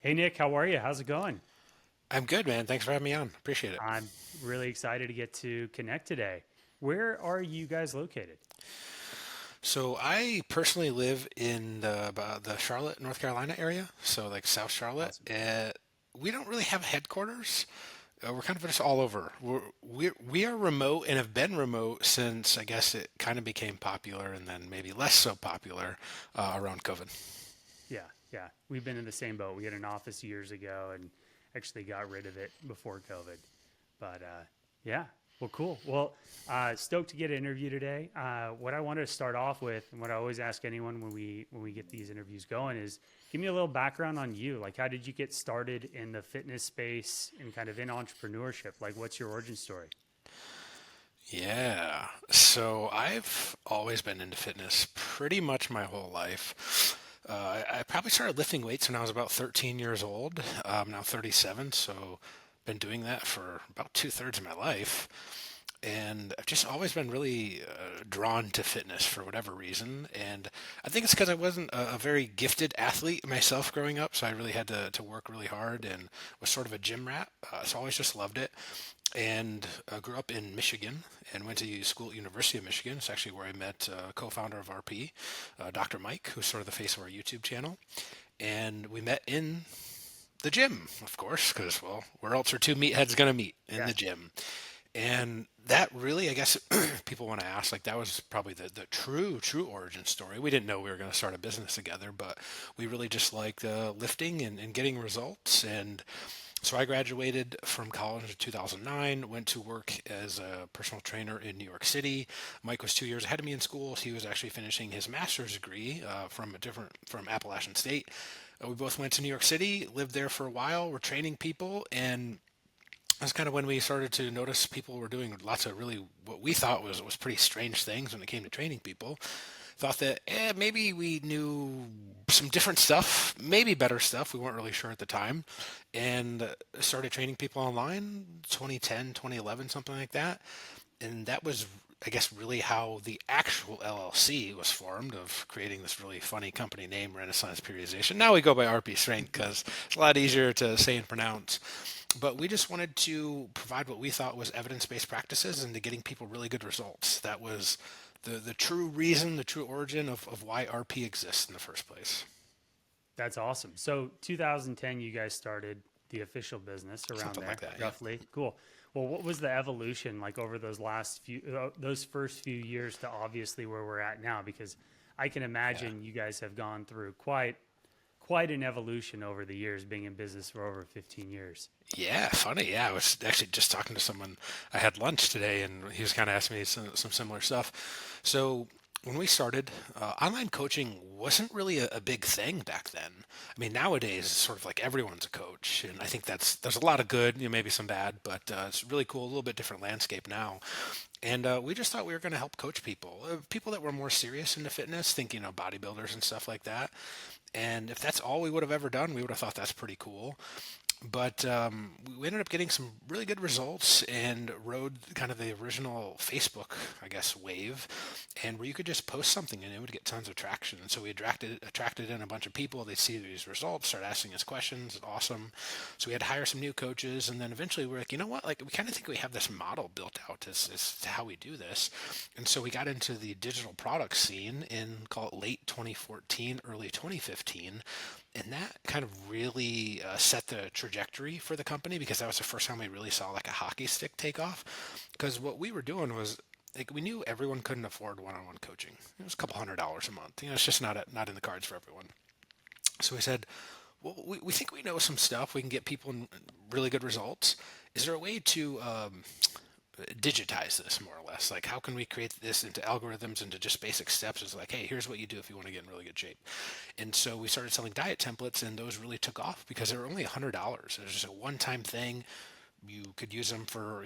Hey Nick, how are you? How's it going? I'm good, man. Thanks for having me on. Appreciate it. I'm really excited to get to connect today. Where are you guys located? So I personally live in the Charlotte, North Carolina area, so like South Charlotte. Awesome. We don't really have headquarters. We're kind of just all over. We are remote and have been remote since I guess it kind of became popular and then maybe less so popular around COVID. Yeah, yeah. We've been in the same boat. We had an office years ago and actually got rid of it before COVID. But yeah, well, cool. Well, stoked to get an interview today. What I wanted to start off with, and what I always ask anyone when we get these interviews going, is give me a little background on you. Like, how did you get started in the fitness space and kind of in entrepreneurship? Like, what's your origin story? Yeah. So I've always been into fitness pretty much my whole life. I probably started lifting weights when I was about 13 years old. I'm now 37, so been doing that for about two-thirds of my life. And I've just always been really drawn to fitness for whatever reason. And I think it's because I wasn't a very gifted athlete myself growing up, so I really had to work really hard and was sort of a gym rat. So I always just loved it and grew up in Michigan and went to school at University of Michigan. It's actually where I met co-founder of RP, Dr. Mike, who's sort of the face of our YouTube channel. And we met in the gym, of course, because, well, where else are two meatheads going to meet in Yeah. the gym? And that really, I guess, people want to ask, like, that was probably the true origin story. We didn't know we were going to start a business together, but we really just liked lifting and getting results. And so I graduated from college in 2009, went to work as a personal trainer in New York City. Mike was 2 years ahead of me in school. He was actually finishing his master's degree from Appalachian State. We both went to New York City, lived there for a while, were training people, and that's kind of when we started to notice people were doing lots of really what we thought was pretty strange things when it came to training people. Thought that maybe we knew some different stuff, maybe better stuff. We weren't really sure at the time, and started training people online 2010, 2011, something like that. And that was, I guess, really how the actual LLC was formed, of creating this really funny company name, Renaissance Periodization. Now we go by RP Strength because it's a lot easier to say and pronounce. But we just wanted to provide what we thought was evidence-based practices into getting people really good results. That was the true reason, the true origin of why RP exists in the first place. That's awesome. So 2010, you guys started the official business around Something like there, that, yeah. roughly. Cool. Well, what was the evolution like over those last few, those first few years to obviously where we're at now? Because I can Yeah. imagine you guys have gone through quite an evolution over the years, being in business for over 15 years. Yeah, funny. Yeah, I was actually just talking to someone. I had lunch today, and he was kind of asking me some similar stuff. So when we started, online coaching wasn't really a big thing back then. I mean, nowadays it's sort of like everyone's a coach, and I think there's a lot of good, maybe some bad, but it's really cool. A little bit different landscape now. And we just thought we were going to help coach people, people that were more serious into fitness, thinking of bodybuilders and stuff like that. And if that's all we would have ever done, we would have thought that's pretty cool. But we ended up getting some really good results and rode kind of the original Facebook, I guess, wave, and where you could just post something and it would get tons of traction. And so we attracted in a bunch of people. They'd see these results, start asking us questions. Awesome. So we had to hire some new coaches, and then eventually we're like, you know what? Like, we kind of think we have this model built out as to how we do this. And so we got into the digital product scene in, call it, late 2014, early 2015, and that kind of really set the trajectory for the company, because that was the first time we really saw like a hockey stick take off. Because what we were doing was, like, we knew everyone couldn't afford one-on-one coaching. It was a couple $100s a month. It's just not in the cards for everyone. So we said, well, we think we know some stuff. We can get people in really good results. Is there a way to digitize this more or less? Like, how can we create this into algorithms, into just basic steps? It's like, hey, here's what you do if you want to get in really good shape. And so we started selling diet templates, and those really took off because they were only $100. It was just a one-time thing. You could use them for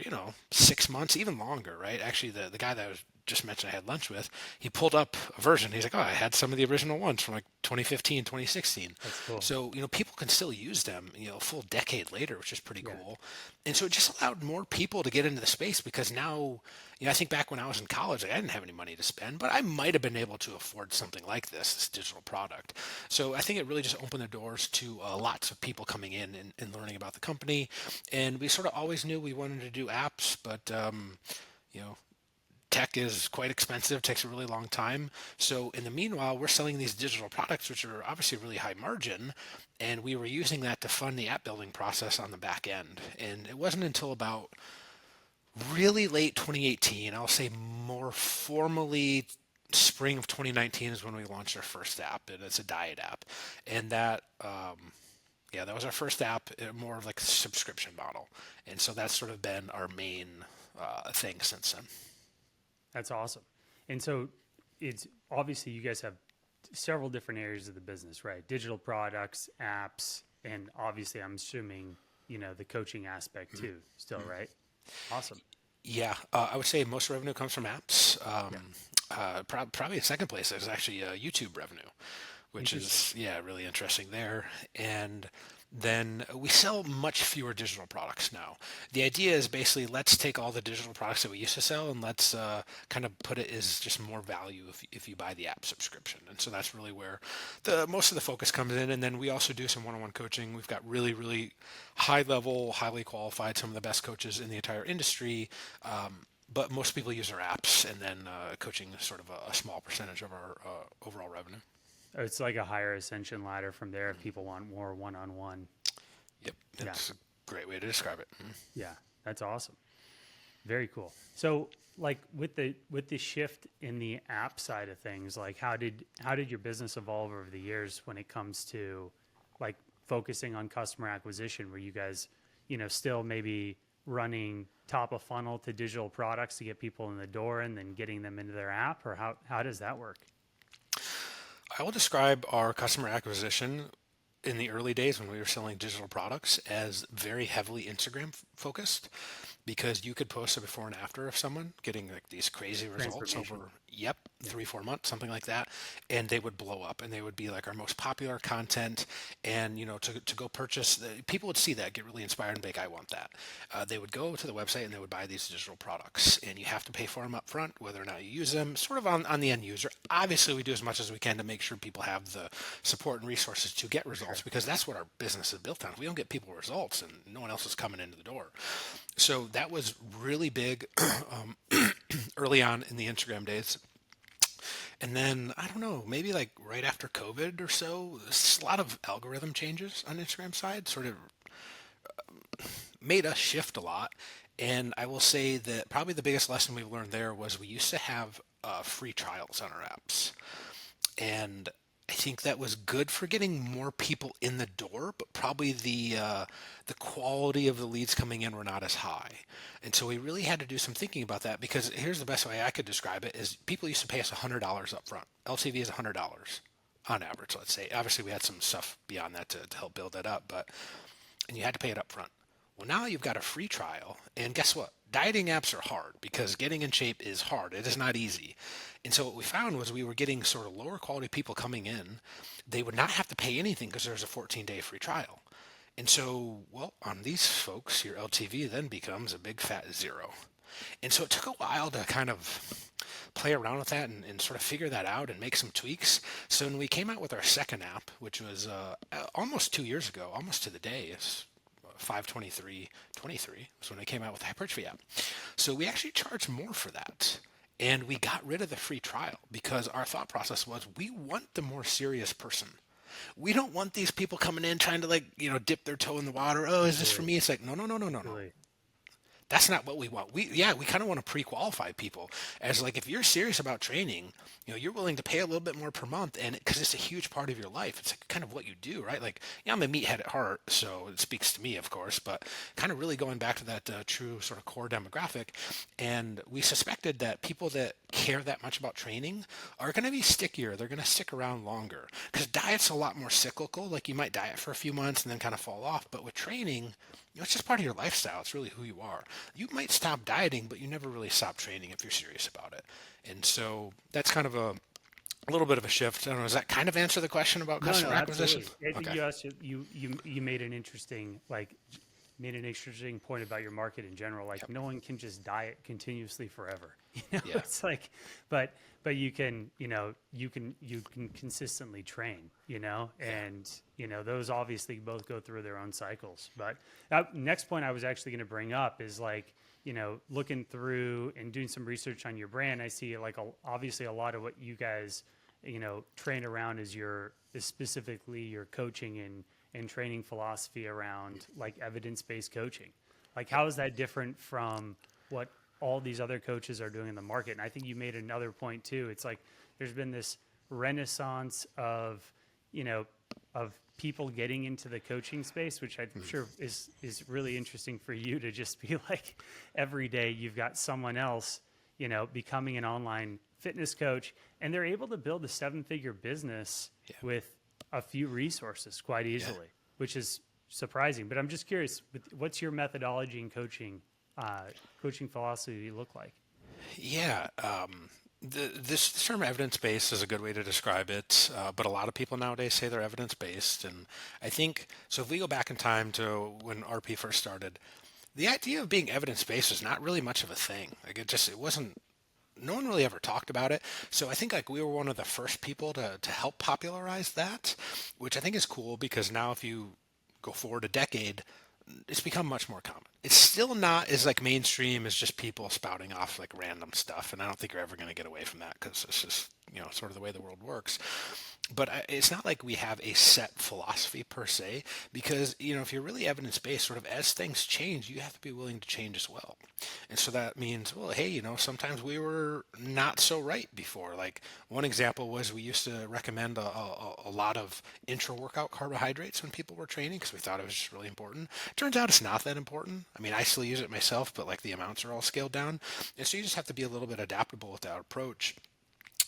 6 months, even longer, right? Actually, the guy that I was just mentioned I had lunch with, he pulled up a version. He's like, oh, I had some of the original ones from like 2015, 2016. That's cool. So, people can still use them, a full decade later, which is pretty Yeah. cool. And so it just allowed more people to get into the space because now, I think back when I was in college, like, I didn't have any money to spend, but I might have been able to afford something like this digital product. So I think it really just opened the doors to lots of people coming in and learning about the company. And we sort of always knew we wanted to do apps, but, you know, tech is quite expensive, takes a really long time. So in the meanwhile, we're selling these digital products, which are obviously really high margin, and we were using that to fund the app building process on the back end. And it wasn't until about really late 2018, I'll say more formally spring of 2019 is when we launched our first app, and it's a diet app. And that was our first app, more of like a subscription model. And so that's sort of been our main thing since then. That's awesome. And so it's obviously you guys have several different areas of the business, right? Digital products, apps, and obviously I'm assuming, the coaching aspect too, still, right? Awesome. Yeah, I would say most revenue comes from apps. Probably the second place is actually YouTube revenue, which is, really interesting there. And then we sell much fewer digital products now. The idea is basically let's take all the digital products that we used to sell and let's kind of put it as just more value if you buy the app subscription. And so that's really where the most of the focus comes in. And then we also do some one-on-one coaching. We've got really, really high level, highly qualified, some of the best coaches in the entire industry. But most people use our apps, and then coaching is sort of a small percentage of our overall revenue. It's like a higher ascension ladder from there if people want more one-on-one. Yep, that's a great way to describe it. Yeah, that's awesome. Very cool. So, like with the shift in the app side of things, like how did your business evolve over the years when it comes to like focusing on customer acquisition? Were you guys, still maybe running top of funnel to digital products to get people in the door and then getting them into their app, or how does that work? I will describe our customer acquisition in the early days when we were selling digital products as very heavily Instagram focused, because you could post a before and after of someone getting like these crazy results over 3-4 months, something like that, and they would blow up and they would be like our most popular content. And to go purchase, people would see that, get really inspired and be like, I want that. They would go to the website and they would buy these digital products, and you have to pay for them up front, whether or not you use them, sort of on the end user. Obviously we do as much as we can to make sure people have the support and resources to get results, because that's what our business is built on. If we don't get people results, and no one else is coming into the door. So that was really big early on in the Instagram days. And then, I don't know, maybe like right after COVID or so, there's a lot of algorithm changes on Instagram side, sort of made us shift a lot. And I will say that probably the biggest lesson we've learned there was we used to have free trials on our apps. And I think that was good for getting more people in the door, but probably the quality of the leads coming in were not as high. And so we really had to do some thinking about that, because here's the best way I could describe it is people used to pay us $100 up front. LTV is $100 on average, let's say. Obviously we had some stuff beyond that to help build that up, and you had to pay it up front. Well, now you've got a free trial, and guess what? Dieting apps are hard because getting in shape is hard. It is not easy. And so what we found was we were getting sort of lower quality people coming in. They would not have to pay anything because there's a 14-day free trial. And so, well, on these folks, your LTV then becomes a big fat zero. And so it took a while to kind of play around with that and sort of figure that out and make some tweaks. So when we came out with our second app, which was almost 2 years ago, almost to the day, it's 5/23/23 was when I came out with the hypertrophy app. So we actually charged more for that. And we got rid of the free trial because our thought process was we want the more serious person. We don't want these people coming in trying to dip their toe in the water. Oh, is this for me? It's like, no. Really? That's not what we want. We kind of want to pre-qualify people as like, if you're serious about training, you're willing to pay a little bit more per month, and because it's a huge part of your life. It's like kind of what you do, right? Like, I'm a meathead at heart, so it speaks to me, of course, but kind of really going back to that true sort of core demographic. And we suspected that people that care that much about training are going to be stickier. They're going to stick around longer, because diet's a lot more cyclical. Like, you might diet for a few months and then kind of fall off, but with training, it's just part of your lifestyle. It's really who you are. you might stop dieting, but you never really stop training if you're serious about it. And so that's kind of a little bit of a shift. I don't know. Does that kind of answer the question about No, no, customer acquisition? absolutely. I think Okay. you made an interesting made an interesting point about your market in general. Like Yep. no one can just diet continuously forever. You know, Yeah. it's like, but you can, you can consistently train, Yeah. and those obviously both go through their own cycles. But next point I was actually going to bring up is like, looking through and doing some research on your brand, I see like obviously a lot of what you guys, train around is specifically your coaching and training philosophy around like evidence-based coaching. Like how is that different from what all these other coaches are doing in the market? And I think you made another point too. It's like there's been this renaissance you know, of people getting into the coaching space, which I'm sure is really interesting for you to just be like every day you've got someone else, becoming an online fitness coach, and they're able to build a seven-figure business Yeah. with a few resources quite Yeah. easily, which is surprising. But I'm just curious, what's your methodology in coaching philosophy look like? Yeah. This term evidence based is a good way to describe it, but a lot of people nowadays say they're evidence based. And I think so. If we go back in time to when RP first started, the idea of being evidence based was not really much of a thing. Like it wasn't. No one really ever talked about it. So I think like we were one of the first people to help popularize that, which I think is cool because now if you go forward a decade, it's become much more common. It's still not as like mainstream as just people spouting off like random stuff, and I don't think you're ever going to get away from that because it's just sort of the way the world works. But it's not like we have a set philosophy per se, because if you're really evidence based, sort of as things change, you have to be willing to change as well. And so that means, well, hey, sometimes we were not so right before. Like one example was we used to recommend a lot of intra workout carbohydrates when people were training because we thought it was just really important. Turns out it's not that important. I mean, I still use it myself, but like the amounts are all scaled down. And so you just have to be a little bit adaptable with that approach.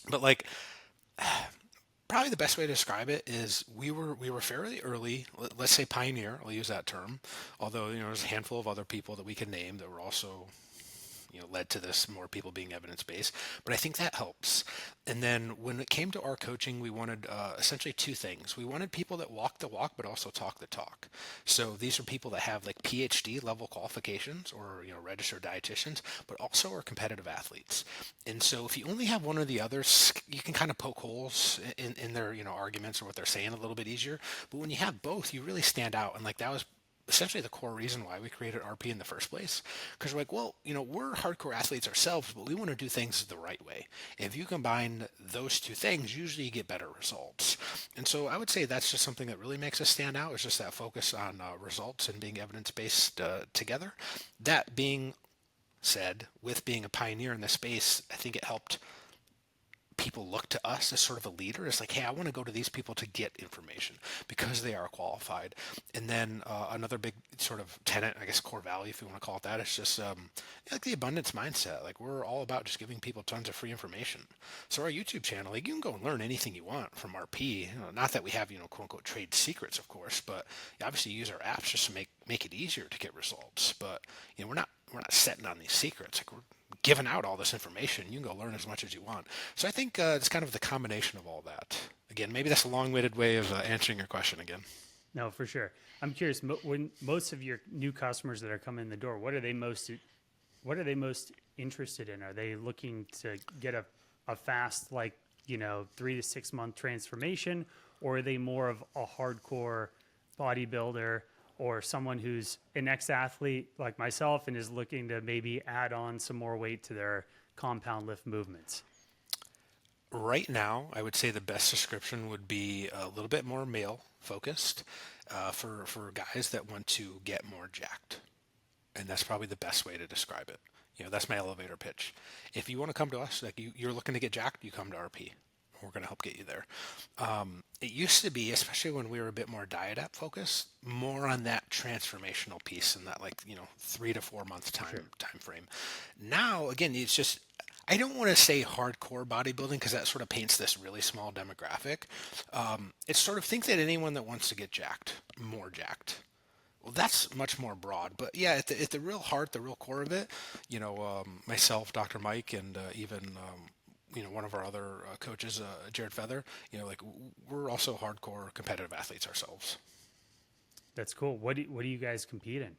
But like probably the best way to describe it is we were fairly early, let's say pioneer, I'll use that term, although there's a handful of other people that we can name that were also led to this more people being evidence based. But I think that helps. And then when it came to our coaching, we wanted essentially two things. We wanted people that walk the walk, but also talk the talk. So these are people that have like PhD level qualifications or registered dietitians, but also are competitive athletes. And so if you only have one or the others, you can kind of poke holes in their arguments or what they're saying a little bit easier. But when you have both, you really stand out. And like that was essentially the core reason why we created RP in the first place. Because we're like, well, we're hardcore athletes ourselves, but we want to do things the right way. And if you combine those two things, usually you get better results. And so I would say that's just something that really makes us stand out, is just that focus on results and being evidence-based together. That being said, with being a pioneer in this space, I think it helped people look to us as sort of a leader. It's like, hey, I want to go to these people to get information because they are qualified. And then another big sort of tenet, I guess core value, if you want to call it that, is just like the abundance mindset. Like we're all about just giving people tons of free information. So our YouTube channel, like you can go and learn anything you want from RP. Not that we have quote unquote trade secrets, of course, but you obviously use our apps just to make it easier to get results. But we're not setting on these secrets. Like we're giving out all this information. You can go learn as much as you want. So I think it's kind of the combination of all that. Again, maybe that's a long-winded way of answering your question again. No, for sure. I'm curious. When most of your new customers that are coming in the door, what are they most interested in? Are they looking to get a fast 3 to 6 month transformation, or are they more of a hardcore bodybuilder or someone who's an ex-athlete like myself and is looking to maybe add on some more weight to their compound lift movements? Right now, I would say the best description would be a little bit more male focused for guys that want to get more jacked. And that's probably the best way to describe it. That's my elevator pitch. If you want to come to us, like you're looking to get jacked, you come to RP. We're going to help get you there. It used to be, especially when we were a bit more diet app focused, more on that transformational piece and that 3 to 4 month time frame. Now, again, it's just, I don't want to say hardcore bodybuilding because that sort of paints this really small demographic. It's sort of think that anyone that wants to get jacked, more jacked. Well, that's much more broad, but yeah, at the real heart, the real core of it, myself, Dr. Mike, and even one of our other coaches, Jared Feather, like we're also hardcore competitive athletes ourselves. That's cool. What do you guys compete in?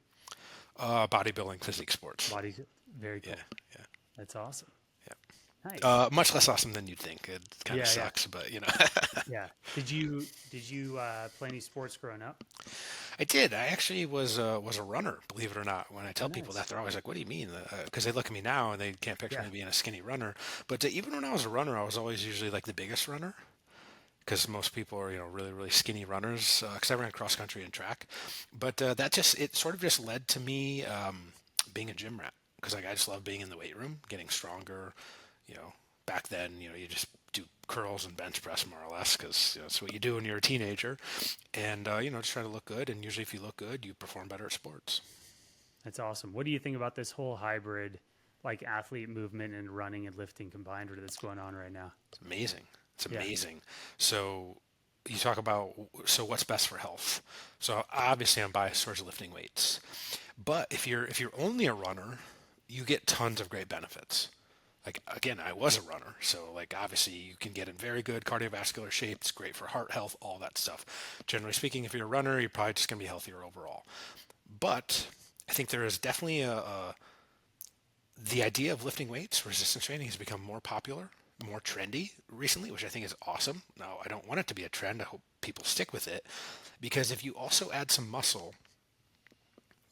Bodybuilding, physique sports. Body. Very Yeah, cool. yeah, That's awesome. yeah. Nice. Much less awesome than you'd think. It kind of Yeah, yeah, sucks, but yeah. Did you play any sports growing up? I did. I actually was a runner, believe it or not. When I Oh, tell people that, nice. they're always like, "What do you mean?" Because they look at me now and they can't picture Yeah, me being a skinny runner. But even when I was a runner, I was always usually like the biggest runner because most people are really really skinny runners. Because I ran cross country and track, but that just it sort of just led to me being a gym rat because like I just love being in the weight room, getting stronger. You know, back then, you just do curls and bench press more or less because that's what you do when you're a teenager, and just try to look good. And usually, if you look good, you perform better at sports. that's awesome. What do you think about this whole hybrid, like athlete movement and running and lifting combined that's going on right now? It's amazing. It's Yeah, amazing. So you talk about what's best for health. So obviously, I'm biased towards lifting weights, but if you're only a runner, you get tons of great benefits. Like again, I was a runner, so like obviously you can get in very good cardiovascular shape. It's great for heart health, all that stuff. Generally speaking, if you're a runner, you're probably just going to be healthier overall. But I think there is definitely the idea of lifting weights, resistance training, has become more popular, more trendy recently, which I think is awesome. Now, I don't want it to be a trend. I hope people stick with it because if you also add some muscle,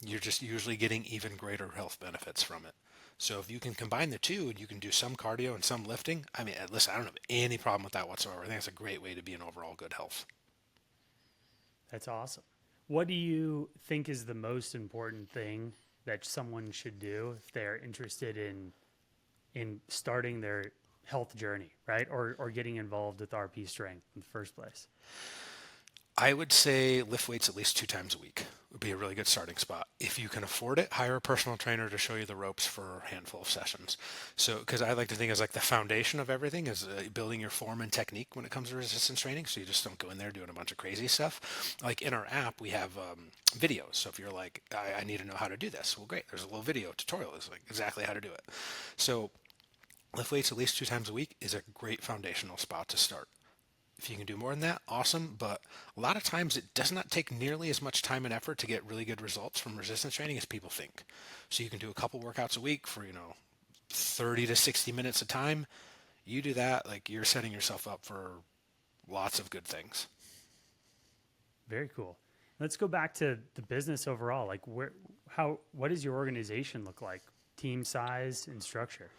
you're just usually getting even greater health benefits from it. So if you can combine the two and you can do some cardio and some lifting, I mean, listen, I don't have any problem with that whatsoever. I think it's a great way to be in overall good health. that's awesome. What do you think is the most important thing that someone should do if they're interested in starting their health journey, right? Or getting involved with RP strength in the first place? I would say lift weights at least 2 times a week would be a really good starting spot. If you can afford it, hire a personal trainer to show you the ropes for a handful of sessions. So, because I like to think as like the foundation of everything is building your form and technique when it comes to resistance training. So you just don't go in there doing a bunch of crazy stuff. Like in our app, we have videos. So if you're like, I need to know how to do this, well, great. There's a little video tutorial. It's like exactly how to do it. So lift weights at least 2 times a week is a great foundational spot to start. If you can do more than that, awesome. But a lot of times it does not take nearly as much time and effort to get really good results from resistance training as people think. So you can do a couple workouts a week for, 30 to 60 minutes a time. You do that, like you're setting yourself up for lots of good things. Very cool. Let's go back to the business overall. Like what does your organization look like? Team size and structure.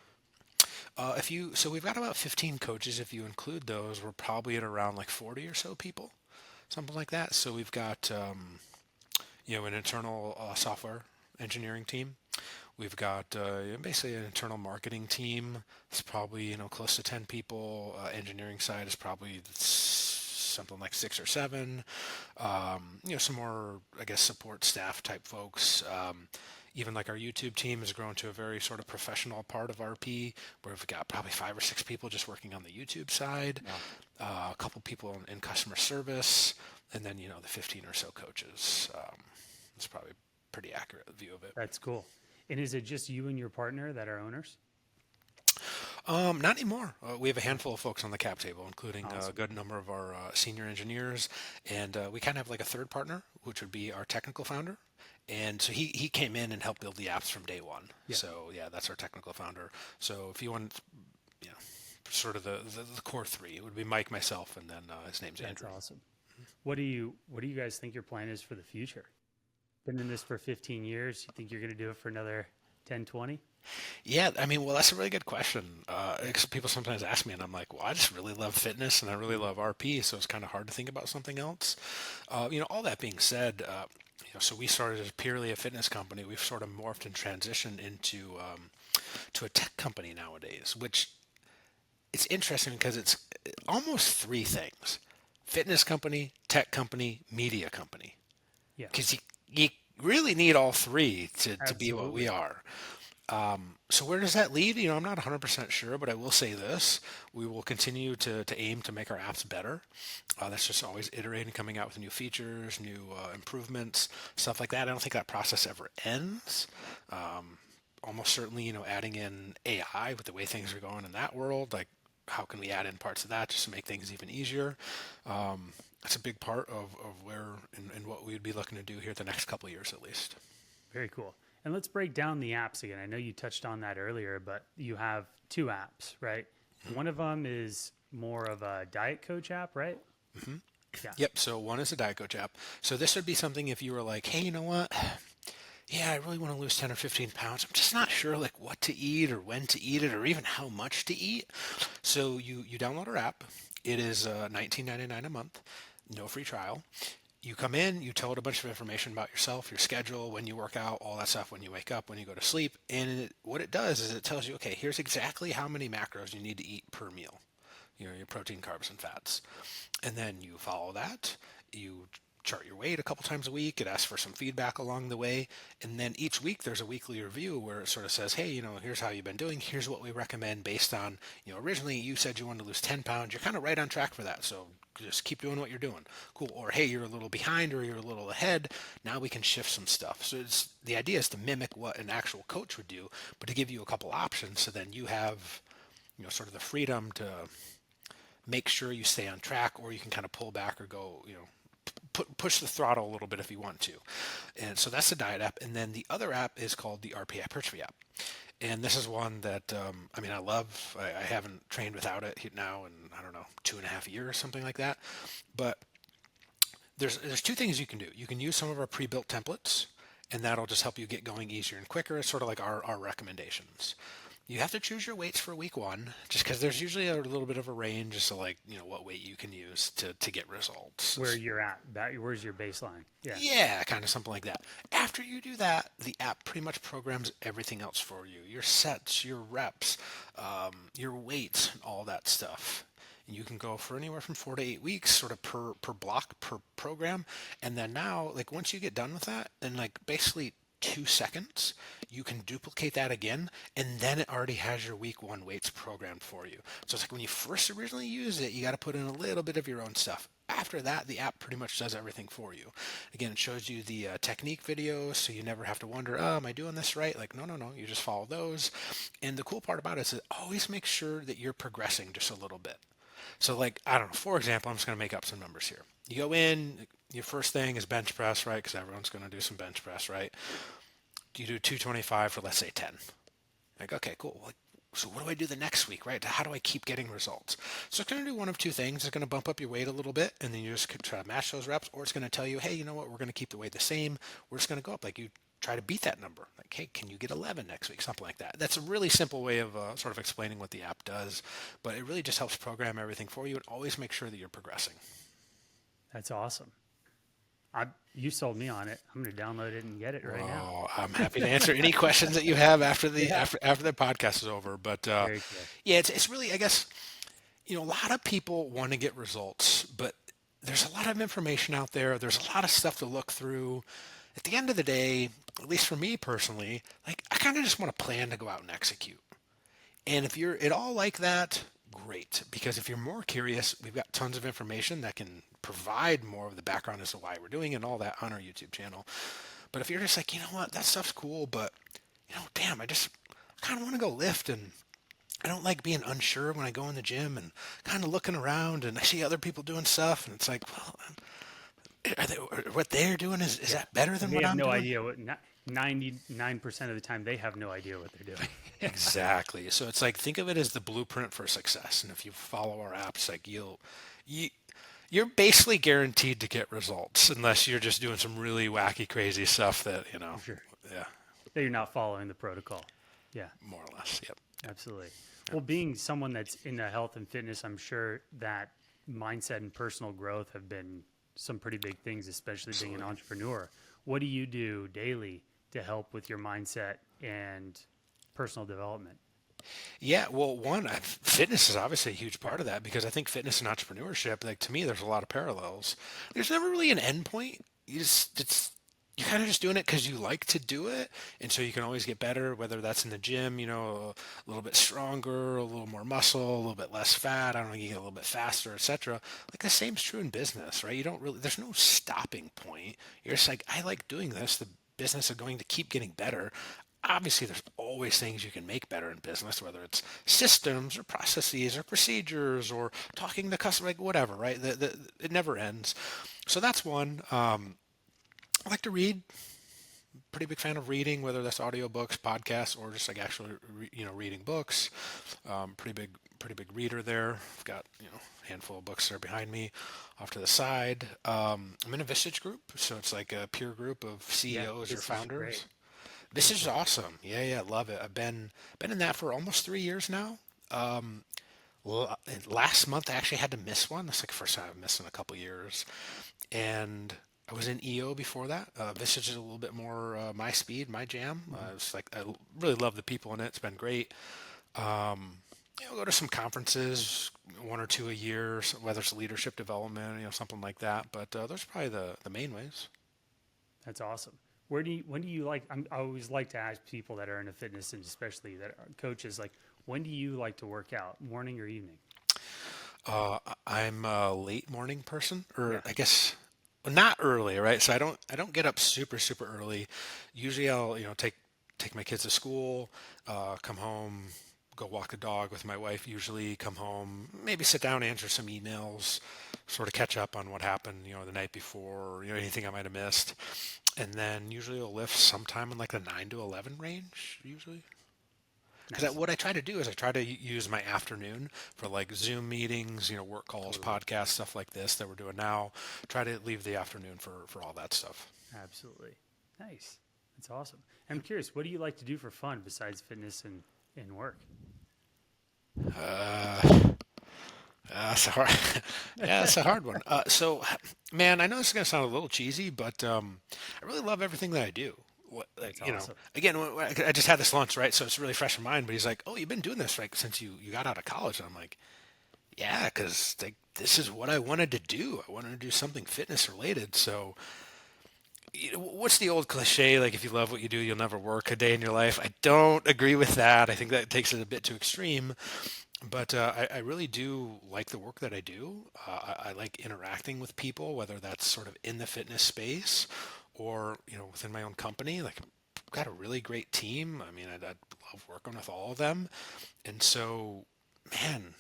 So we've got about 15 coaches. If you include those, we're probably at around like 40 or so people, something like that. So we've got, an internal software engineering team. We've got basically an internal marketing team. It's probably close to 10 people. Engineering side is probably something like 6 or 7. Some more I guess support staff type folks. Even like our YouTube team has grown to a very sort of professional part of RP, where we've got probably 5 or 6 people just working on the YouTube side, Wow. a couple people in customer service, and then the 15 or so coaches. It's probably a pretty accurate view of it. That's cool. And is it just you and your partner that are owners? Not anymore. We have a handful of folks on the cap table, including a Awesome. good number of our senior engineers, and we kind of have like a third partner, which would be our technical founder. And so he came in and helped build the apps from day one. Yeah, So yeah, that's our technical founder. So if you want, you know, sort of the core three, it would be Mike, myself, and then his name's that's Andrew. awesome. What do you guys think your plan is for the future? Been in this for 15 years. You think you're going to do it for another 10, 20? Yeah, I mean, well, that's a really good question. 'Cause people sometimes ask me, and I'm like, well, I just really love fitness and I really love RP, so it's kind of hard to think about something else. All that being said, so we started as purely a fitness company. We've sort of morphed and transitioned into to a tech company nowadays, which it's interesting because it's almost three things: fitness company, tech company, media company. Yeah, Because you really need all three to be what we absolutely. are. So where does that lead? I'm not 100% sure, but I will say this. We will continue to aim to make our apps better. That's just always iterating, coming out with new features, new improvements, stuff like that. I don't think that process ever ends. Almost certainly, adding in AI with the way things are going in that world, like how can we add in parts of that just to make things even easier? That's a big part of where and what we'd be looking to do here the next couple of years at least. Very cool. And let's break down the apps again. I know you touched on that earlier, but you have two apps, right? One of them is more of a diet coach app, right? Yeah. Yep. So one is a Diet Coach app. So this would be something if you were like, hey, you know what? Yeah, I really want to lose 10 or 15 pounds. I'm just not sure like what to eat or when to eat it or even how much to eat. So you download our app. It is $19.99 a month, no free trial. You come in, you tell it a bunch of information about yourself, your schedule, when you work out, all that stuff, when you wake up, when you go to sleep. And what it does is it tells you, okay, here's exactly how many macros you need to eat per meal, your protein, carbs, and fats. And then you follow that. You chart your weight a couple times a week. It asks for some feedback along the way. And then each week there's a weekly review where it sort of says, hey, here's how you've been doing. Here's what we recommend based on, originally you said you wanted to lose 10 pounds. You're kind of right on track for that. So just keep doing what you're doing. Cool. Or, hey, you're a little behind or you're a little ahead. Now we can shift some stuff. So the idea is to mimic what an actual coach would do, but to give you a couple options. So then you have, sort of the freedom to make sure you stay on track, or you can kind of pull back or go, push the throttle a little bit if you want to. And so that's the diet app. And then the other app is called the RPI Hypertrophy app. And this is one that, I love. I haven't trained without it now in, I don't know, 2.5 years or something like that. But there's two things you can do. You can use some of our pre-built templates, and that'll just help you get going easier and quicker. It's sort of like our recommendations. You have to choose your weights for week one, just because there's usually a little bit of a range as to what weight you can use to get results. Where you're at. Where's your baseline? Yeah. Yeah, kind of something like that. After you do that, the app pretty much programs everything else for you. Your sets, your reps, your weights, all that stuff. And you can go for anywhere from 4 to 8 weeks, sort of per block, per program. And then now, once you get done with that, in basically 2 seconds, you can duplicate that again, and then it already has your week one weights programmed for you. So it's like when you first originally use it, you got to put in a little bit of your own stuff. After that, the app pretty much does everything for you. Again, it shows you the technique videos, so you never have to wonder, oh, am I doing this right? No, you just follow those. And the cool part about it is it always makes sure that you're progressing just a little bit. So I don't know, for example, I'm just going to make up some numbers here. You go in, your first thing is bench press, right? Because everyone's going to do some bench press, right? You do 225 for, let's say, 10. Okay, cool. So what do I do the next week, right? How do I keep getting results? So it's going to do one of two things. It's going to bump up your weight a little bit, and then you just try to match those reps, or it's going to tell you, hey, you know what? We're going to keep the weight the same. We're just going to go up. You try to beat that number. Hey, can you get 11 next week? Something like that. That's a really simple way of sort of explaining what the app does, but it really just helps program everything for you and always make sure that you're progressing. That's awesome. You sold me on it. I'm going to download it and get it right now. I'm happy to answer any questions that you have after the after the podcast is over. But Very cool. yeah, it's really, I guess, a lot of people want to get results, but there's a lot of information out there. There's a lot of stuff to look through. At the end of the day, at least for me personally, I kind of just want to plan to go out and execute. And if you're at all like that, great. Because if you're more curious, we've got tons of information that can provide more of the background as to why we're doing it and all that on our YouTube channel. But if you're just like, you know what, that stuff's cool, but damn, I kind of want to go lift, and I don't like being unsure when I go in the gym and kind of looking around and I see other people doing stuff, and it's like, well, what they're doing is that better than They what have I'm no doing? idea what 99% of the time they have no idea what they're doing. Exactly. So it's think of it as the blueprint for success. And if you follow our apps, you're basically guaranteed to get results unless you're just doing some really wacky, crazy stuff that, Sure. yeah, That you're not following the protocol. Yeah, more or less. Yep. absolutely. Well, being someone that's into health and fitness, I'm sure that mindset and personal growth have been some pretty big things, especially being an entrepreneur. What do you do daily to help with your mindset and personal development? Yeah, well, fitness is obviously a huge part of that, because I think fitness and entrepreneurship, to me, there's a lot of parallels. There's never really an end point. you're kind of just doing it because you like to do it, and so you can always get better, whether that's in the gym, a little bit stronger, a little more muscle, a little bit less fat. I don't know, you get a little bit faster, etc. Like the same's true in business, right? You don't really, there's no stopping point. You're just like, I like doing this. The business is going to keep getting better. Obviously, there's always things you can make better in business, whether it's systems or processes or procedures or talking to customers, like whatever, right? It never ends. So that's one. I like to read. Pretty big fan of reading, whether that's audiobooks, podcasts, or just like actually, reading books. Pretty big reader there. I've got, a handful of books there behind me, off to the side. I'm in a Vistage group, so it's like a peer group of Yeah, CEOs or this is great. founders. This That's is awesome. awesome. Yeah, yeah, love it. I've been in that for almost 3 years now. Last month I actually had to miss one. That's like the first time I've missed in a couple years, and I was in EO before that. This is a little bit more my speed, my jam. Mhm. It's like I really love the people in it. It's been great. Go to some conferences, one or two a year, whether it's leadership development, something like that. But those are probably the main ways. That's awesome. When do you like? I always like to ask people that are into fitness and especially that are coaches, like, when do you like to work out, morning or evening? I'm a late morning person, or Yeah, I guess not early, right? So I don't get up super early. Usually I'll take my kids to school, come home, go walk the dog with my wife. Usually come home, maybe sit down, answer some emails, sort of catch up on what happened, the night before, or, anything I might have missed, and then usually I'll lift sometime in like the 9 to 11 range, usually. Because nice, what I try to do is I try to use my afternoon for like Zoom meetings, work calls, totally, podcasts, stuff like this that we're doing now. Try to leave the afternoon for all that stuff. absolutely, nice. That's awesome. I'm curious, what do you like to do for fun besides fitness and work? Uh, that's a hard, yeah, that's a hard one. So, man, I know this is gonna sound a little cheesy, but I really love everything that I do. Like, That's awesome. again, I just had this lunch, right? So it's really fresh in mind. But he's like, "Oh, you've been doing this like since you got out of college." And I'm like, "Yeah, because like this is what I wanted to do. I wanted to do something fitness related." So, what's the old cliche? Like, if you love what you do, you'll never work a day in your life. I don't agree with that. I think that takes it a bit too extreme. But I really do like the work that I do. I like interacting with people, whether that's sort of in the fitness space or within my own company. Like, I've got a really great team. I mean, I love working with all of them, and so, man,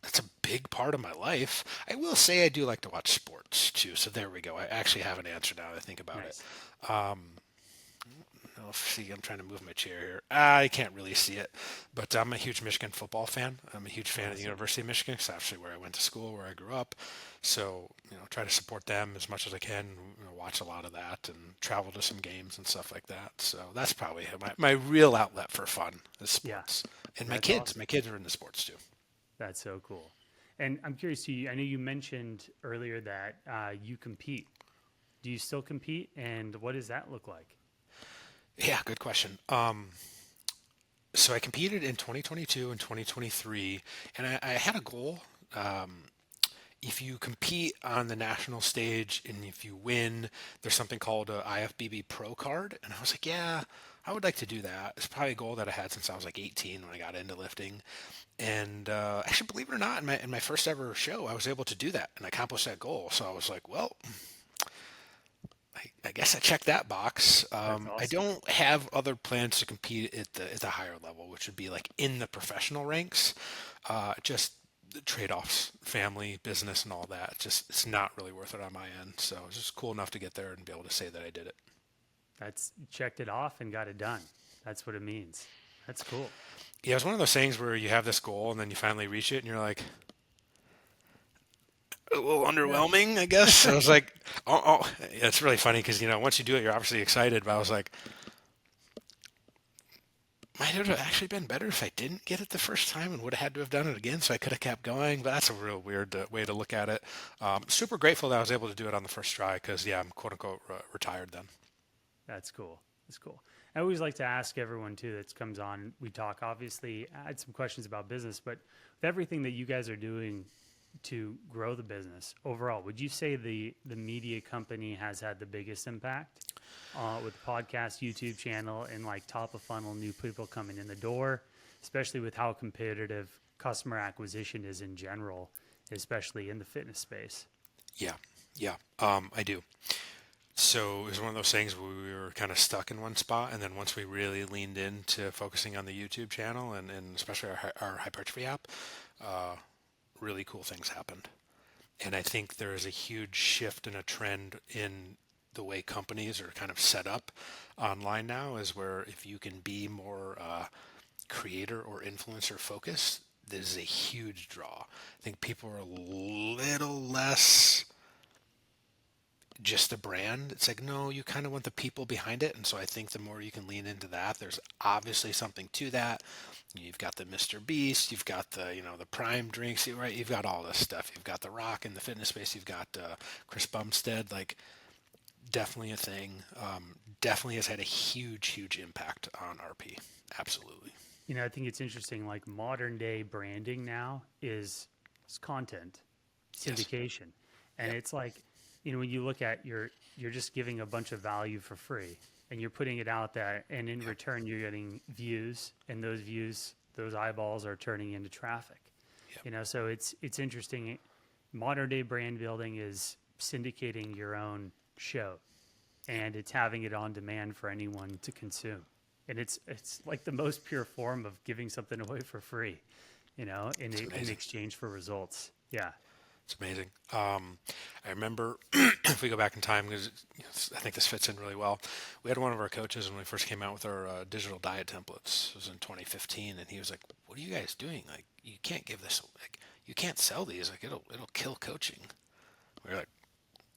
that's a big part of my life. I will say I do like to watch sports too. So there we go. I actually have an answer now that I think about it. Nice. Oh, see, I'm trying to move my chair here. I can't really see it, but I'm a huge Michigan football fan. I'm a huge fan of the Awesome. University of Michigan. It's actually where I went to school, where I grew up. So, try to support them as much as I can. Watch a lot of that and travel to some games and stuff like that. So that's probably my real outlet for fun is Yeah, sports. And that's my awesome. kids are into sports too. That's so cool. And I'm curious, I know you mentioned earlier that you compete. Do you still compete? And what does that look like? Yeah, good question. So I competed in 2022 and 2023, and I had a goal. If you compete on the national stage and if you win, there's something called a IFBB Pro card. And I was like, yeah, I would like to do that. It's probably a goal that I had since I was like 18 when I got into lifting. And actually, believe it or not, in my first ever show, I was able to do that and accomplish that goal. So I was like, well, I guess I checked that box. That's I awesome. don't have other plans to compete at the higher level, which would be like in the professional ranks. Just the trade-offs, family, business, and all that. Just it's not really worth it on my end. So it's just cool enough to get there and be able to say that I did it. That's checked it off and got it done. That's what it means. That's cool. Yeah, it's one of those things where you have this goal and then you finally reach it and you're like, a little Yeah. underwhelming, I guess. I was like, oh, it's really funny because once you do it, you're obviously excited. But I was like, might it have actually been better if I didn't get it the first time and would have had to have done it again, so I could have kept going. But that's a real weird way to look at it. Super grateful that I was able to do it on the first try because yeah, I'm quote unquote retired then. That's cool. That's cool. I always like to ask everyone too that comes on. We talk, obviously, I had some questions about business, but with everything that you guys are doing to grow the business overall, would you say the media company has had the biggest impact? with the podcast, YouTube channel, and like top of funnel new people coming in the door, especially with how competitive customer acquisition is in general, especially in the fitness space. Yeah, yeah, I do. So it was one of those things where we were kind of stuck in one spot, and then once we really leaned into focusing on the YouTube channel and especially our hypertrophy app, really cool things happened. And I think there is a huge shift and a trend in the way companies are kind of set up online now, is where if you can be more creator or influencer focused, this is a huge draw. I think people are a little less just a brand. It's like, no, you kind of want the people behind it. And so I think the more you can lean into that, there's obviously something to that. You've got the Mr. Beast, you've got the, the Prime drinks, right? You've got all this stuff. You've got The Rock in the fitness space. You've got Chris Bumstead, like definitely a thing. Definitely has had a huge, huge impact on RP. Absolutely. I think it's interesting. Like modern day branding now is content Yes. syndication, and Yep. it's like, when you look at you're just giving a bunch of value for free, and you're putting it out there, and in Yep. return you're getting views, and those views, those eyeballs are turning into traffic. Yep. So it's interesting. Modern day brand building is syndicating your own show, and it's having it on demand for anyone to consume. And it's like the most pure form of giving something away for free, It's in amazing. exchange for results. Yeah, It's amazing. I remember if we go back in time, because I think this fits in really well. We had one of our coaches when we first came out with our digital diet templates. It was in 2015, and he was like, "What are you guys doing? Like, you can't give this. Like, you can't sell these. Like, it'll kill coaching." We were like,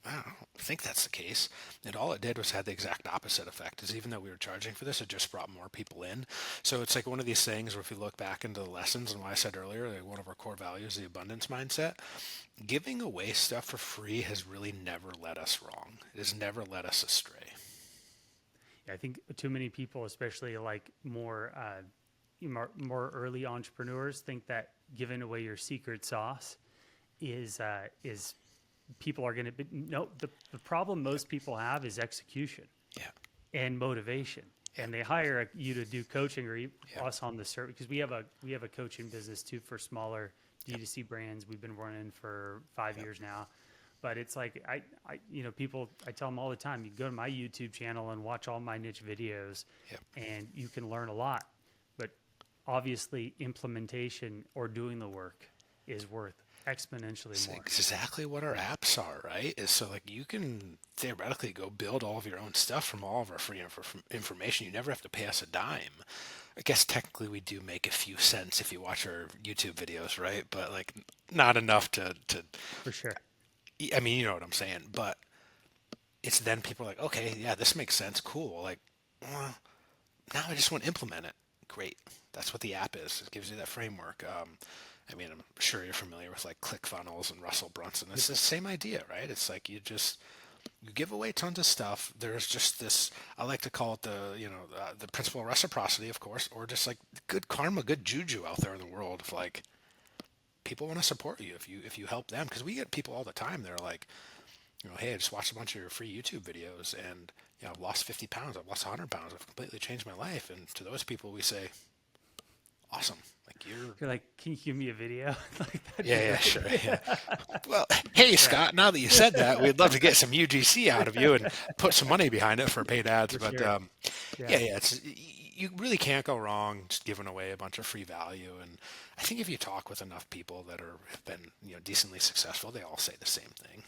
I don't think that's the case. And all it did was had the exact opposite effect. Is even though we were charging for this, it just brought more people in. So it's like one of these things where if you look back into the lessons and what I said earlier, like one of our core values, the abundance mindset, giving away stuff for free has really never led us wrong. It has never led us astray. I think too many people, especially like more early entrepreneurs, think that giving away your secret sauce is people are going to be no. The problem most people have is execution Yeah. and motivation, Yeah. and they hire you to do coaching or Yeah. us on the service, because we have a coaching business too for smaller D2C brands. We've been running for 5 years now, but it's like people, I tell them all the time, you go to my YouTube channel and watch all my niche videos, Yeah. and you can learn a lot, but obviously implementation or doing the work is worth exponentially It's more. exactly what our apps are, right? Is so like you can theoretically go build all of your own stuff from all of our free information. You never have to pay us a dime. I guess technically we do make a few cents if you watch our YouTube videos, right? But like not enough to For sure. I mean, you know what I'm saying. But it's then people are like, okay, yeah, this makes sense, cool. Like, well, now I just want to implement it. Great. That's what the app is. It gives you that framework. I mean, I'm sure you're familiar with like ClickFunnels and Russell Brunson. It's the same idea, right? It's like you give away tons of stuff. There's just this, I like to call it the principle of reciprocity, of course, or just like good karma, good juju out there in the world of like people want to support you if you help them, because we get people all the time. They're like, hey, I just watched a bunch of your free YouTube videos and I've lost 50 pounds, I've lost 100 pounds, I've completely changed my life. And to those people, we say, awesome. Like You're like, can you give me a video? Like that'd be yeah, great. sure, yeah. Well, hey Scott, now that you said that, we'd love to get some UGC out of you and put some money behind it for paid ads. For But sure. yeah, Yeah. yeah, you really can't go wrong just giving away a bunch of free value. And I think if you talk with enough people that have been decently successful, they all say the same thing.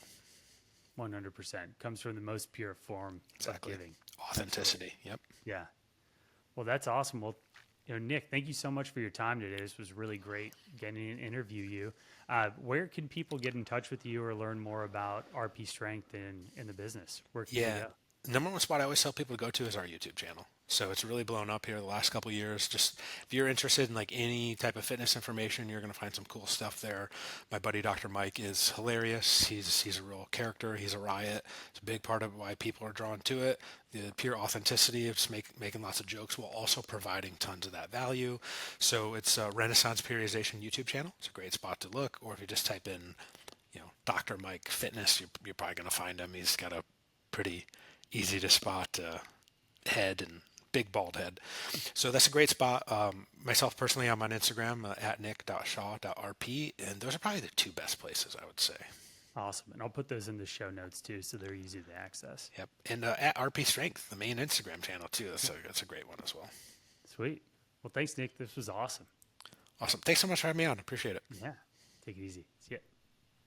100% comes from the most pure form Exactly. of giving. Authenticity. Yep. Yeah. Well, that's awesome. Well, Nick, thank you so much for your time today. This was really great getting to interview you. Where can people get in touch with you or learn more about RP Strength in the business? Where can they Yeah. go? The number one spot I always tell people to go to is our YouTube channel. So it's really blown up here the last couple of years. Just if you're interested in like any type of fitness information, you're going to find some cool stuff there. My buddy Dr. Mike is hilarious. He's a real character. He's a riot. It's a big part of why people are drawn to it. The pure authenticity of just making lots of jokes while also providing tons of that value. So it's a Renaissance Periodization YouTube channel. It's a great spot to look. Or if you just type in, Dr. Mike Fitness, you're probably going to find him. He's got a pretty easy to spot head and big bald head. So that's a great spot. Myself personally, I'm on Instagram at nick.shaw.rp, and those are probably the two best places, I would say. Awesome. And I'll put those in the show notes too, so they're easy to access. Yep. And at RP Strength, the main Instagram channel too. That's a great one as well. Sweet. Well, thanks, Nick. This was awesome. Awesome. Thanks so much for having me on. Appreciate it. Yeah. Take it easy. See ya.